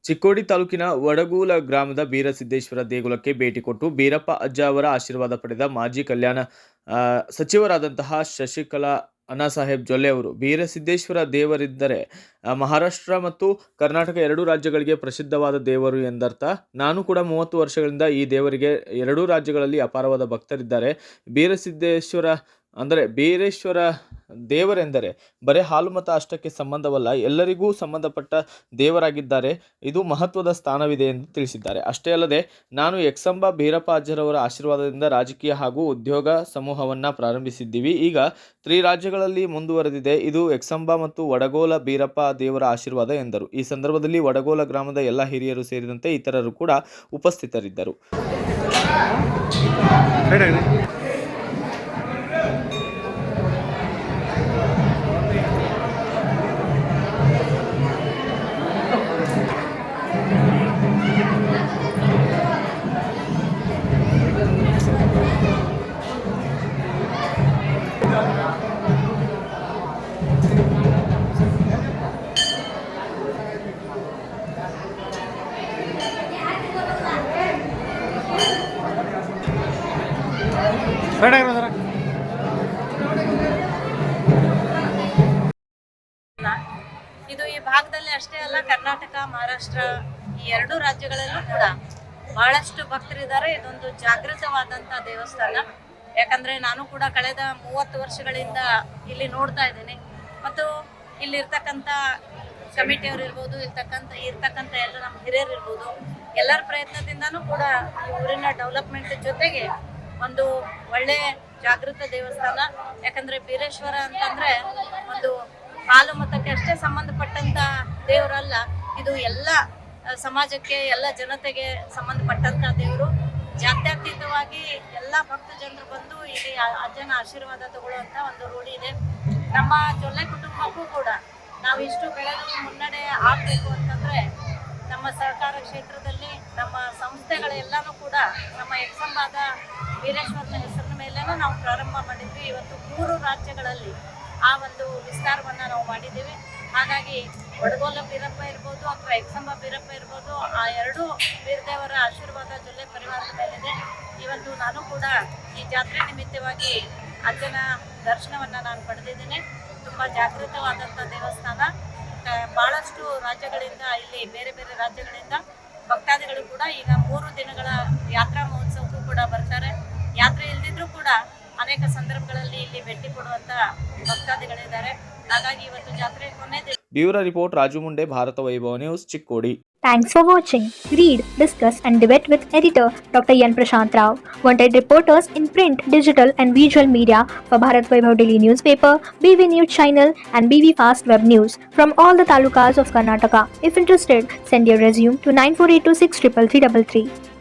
ಚಿಕ್ಕೋಡಿ ತಾಲೂಕಿನ ವಡಗೂಲ ಗ್ರಾಮದ ಬೀರಸಿದ್ದೇಶ್ವರ ದೇಗುಲಕ್ಕೆ ಭೇಟಿ ಕೊಟ್ಟು ಬೀರಪ್ಪ ಅಜ್ಜ ಅವರ ಆಶೀರ್ವಾದ ಪಡೆದ ಮಾಜಿ ಕಲ್ಯಾಣ ಸಚಿವರಾದಂತಹ ಶಶಿಕಲಾ ಅಣ್ಣಾಸಾಹೇಬ್ ಜೊಲ್ಲೆ ಅವರು ಬೀರಸಿದ್ದೇಶ್ವರ ದೇವರಿದ್ದರೆ ಮಹಾರಾಷ್ಟ್ರ ಮತ್ತು ಕರ್ನಾಟಕ ಎರಡೂ ರಾಜ್ಯಗಳಿಗೆ ಪ್ರಸಿದ್ಧವಾದ ದೇವರು ಎಂದರ್ಥ. ನಾನು ಕೂಡ 30 ವರ್ಷಗಳಿಂದ ಈ ದೇವರಿಗೆ ಎರಡೂ ರಾಜ್ಯಗಳಲ್ಲಿ ಅಪಾರವಾದ ಭಕ್ತರಿದ್ದಾರೆ. ಬೀರೇಶ್ವರ ದೇವರೆಂದರೆ ಬರೇ ಹಾಲು ಮತ್ತು ಅಷ್ಟಕ್ಕೆ ಸಂಬಂಧವಲ್ಲ, ಎಲ್ಲರಿಗೂ ಸಂಬಂಧಪಟ್ಟ ದೇವರಾಗಿದ್ದಾರೆ. ಇದು ಮಹತ್ವದ ಸ್ಥಾನವಿದೆ ಎಂದು ತಿಳಿಸಿದ್ದಾರೆ. ಅಷ್ಟೇ ಅಲ್ಲದೆ ನಾನು ಎಕ್ಸಂಬ ಬೀರಪ್ಪ ಅಜ್ಜರವರ ಆಶೀರ್ವಾದದಿಂದ ರಾಜಕೀಯ ಹಾಗೂ ಉದ್ಯೋಗ ಸಮೂಹವನ್ನು ಪ್ರಾರಂಭಿಸಿದ್ದೀವಿ. ಈಗ 3 ರಾಜ್ಯಗಳಲ್ಲಿ ಮುಂದುವರೆದಿದೆ. ಇದು ಎಕ್ಸಂಬ ಮತ್ತು ವಡಗೋಲ ಬೀರಪ್ಪ ದೇವರ ಆಶೀರ್ವಾದ ಎಂದರು. ಈ ಸಂದರ್ಭದಲ್ಲಿ ವಡಗೋಲ ಗ್ರಾಮದ ಎಲ್ಲ ಹಿರಿಯರು ಸೇರಿದಂತೆ ಇತರರು ಕೂಡ ಉಪಸ್ಥಿತರಿದ್ದರು. ಇದು ಈ ಭಾಗದಲ್ಲಿ ಅಷ್ಟೇ ಅಲ್ಲ, ಕರ್ನಾಟಕ, ಮಹಾರಾಷ್ಟ್ರ ಈ ಎರಡೂ ರಾಜ್ಯಗಳಲ್ಲೂ ಕೂಡ ಬಹಳಷ್ಟು ಭಕ್ತರಿದ್ದಾರೆ. ಇದೊಂದು ಜಾಗೃತವಾದಂಥ ದೇವಸ್ಥಾನ. ಯಾಕಂದರೆ ನಾನು ಕೂಡ ಕಳೆದ 30 ವರ್ಷಗಳಿಂದ ಇಲ್ಲಿ ನೋಡ್ತಾ ಇದ್ದೇನೆ. ಮತ್ತು ಇಲ್ಲಿರ್ತಕ್ಕಂಥ ಕಮಿಟಿಯವರು ಇರ್ಬೋದು, ಇರ್ತಕ್ಕಂಥ ಎಲ್ಲ ನಮ್ಮ ಹಿರಿಯರು ಇರ್ಬೋದು, ಎಲ್ಲರ ಪ್ರಯತ್ನದಿಂದನೂ ಕೂಡ ಈ ಊರಿನ ಡೆವಲಪ್ಮೆಂಟ್ ಜೊತೆಗೆ ಒಂದು ಒಳ್ಳೆ ಜಾಗೃತ ದೇವಸ್ಥಾನ. ಯಾಕಂದರೆ ಬೀರೇಶ್ವರ ಅಂತಂದರೆ ಒಂದು ಹಾಲು ಮತಕ್ಕೆ ಅಷ್ಟೇ ಸಂಬಂಧಪಟ್ಟಂಥ ದೇವರಲ್ಲ, ಇದು ಎಲ್ಲ ಸಮಾಜಕ್ಕೆ, ಎಲ್ಲ ಜನತೆಗೆ ಸಂಬಂಧಪಟ್ಟಂಥ ದೇವರು. ಜಾತ್ಯತೀತವಾಗಿ ಎಲ್ಲ ಭಕ್ತ ಜನರು ಬಂದು ಇಲ್ಲಿ ಅಜ್ಜನ ಆಶೀರ್ವಾದ ತಗೊಳ್ಳುವಂಥ ಒಂದು ರೂಢಿ ಇದೆ. ನಮ್ಮ ಜೊಲ್ಲೆ ಕುಟುಂಬಕ್ಕೂ ಕೂಡ ನಾವು ಇಷ್ಟು ಬೆಳೆದು ಮುನ್ನಡೆ ಆಗಬೇಕು ಅಂತಂದರೆ ನಮ್ಮ ಸಹಕಾರ ಕ್ಷೇತ್ರದಲ್ಲಿ ನಮ್ಮ ಸಂಸ್ಥೆಗಳೆಲ್ಲನೂ ಕೂಡ ನಮ್ಮ ಎಕ್ಸಂಬಾದ ಬೀರೇಶ್ವರನ ಹೆಸರಿನ ಮೇಲೇನೂ ನಾವು ಪ್ರಾರಂಭ ಮಾಡಿದ್ವಿ. ಇವತ್ತು 3 ರಾಜ್ಯಗಳಲ್ಲಿ ಆ ಒಂದು ವಿಸ್ತಾರವನ್ನು ನಾವು ಮಾಡಿದ್ದೀವಿ. ಹಾಗಾಗಿ ವಡಗೋಲ ಬೀರಪ್ಪ ಇರ್ಬೋದು ಅಥವಾ ಎಕ್ಸಂಬ ಬೀರಪ್ಪ ಇರ್ಬೋದು, ಆ ಎರಡೂ ಬೀರದೇವರ ಆಶೀರ್ವಾದ ಜೊಲ್ಲೆ ಪರಿವಾರದ ಮೇಲಿದೆ. ಇವತ್ತು ನಾನು ಕೂಡ ಈ ಜಾತ್ರೆ ನಿಮಿತ್ತವಾಗಿ ಅಜ್ಜನ ದರ್ಶನವನ್ನು ನಾನು ಪಡೆದಿದ್ದೇನೆ. ತುಂಬ ಜಾಗೃತವಾದಂಥ ದೇವಸ್ಥಾನ. ಭಾಳಷ್ಟು ರಾಜ್ಯಗಳಿಂದ, ಇಲ್ಲಿ ಬೇರೆ ಬೇರೆ ರಾಜ್ಯಗಳಿಂದ ಭಕ್ತಾದಿಗಳು ಕೂಡ ಈಗ 3 ದಿನಗಳ ಯಾತ್ರಾ ಮಹೋತ್ಸವಕ್ಕೂ ಕೂಡ ಬರ್ತಾರೆ. ಯಾತ್ರೆ ಇಲ್ದಿದ್ರೂ ಕೂಡ ಅನೇಕ ಸಂದರ್ಭಗಳಲ್ಲಿ ಇಲ್ಲಿ ಭೇಟಿ ಕೊಡುವಂಥ ಭಕ್ತಾದಿಗಳಿದ್ದಾರೆ. ಹಾಗಾಗಿ ಇವತ್ತು ಜಾತ್ರೆ ಕೊನೆ ದಿನ. ಬ್ಯೂರೋ ರಿಪೋರ್ಟ್ ರಾಜು ಮುಂಡೆ, ಭಾರತ ವೈಭವ news, Chikkodi. Thanks for watching. Read, discuss and debate with editor Dr. Yan Prashant Rao. Wanted reporters in print, digital and visual media for Bharat Vaibhav Daily Newspaper, BV News Channel and BV Fast Web News from all the talukas of Karnataka. If interested, send your resume to 9482633333.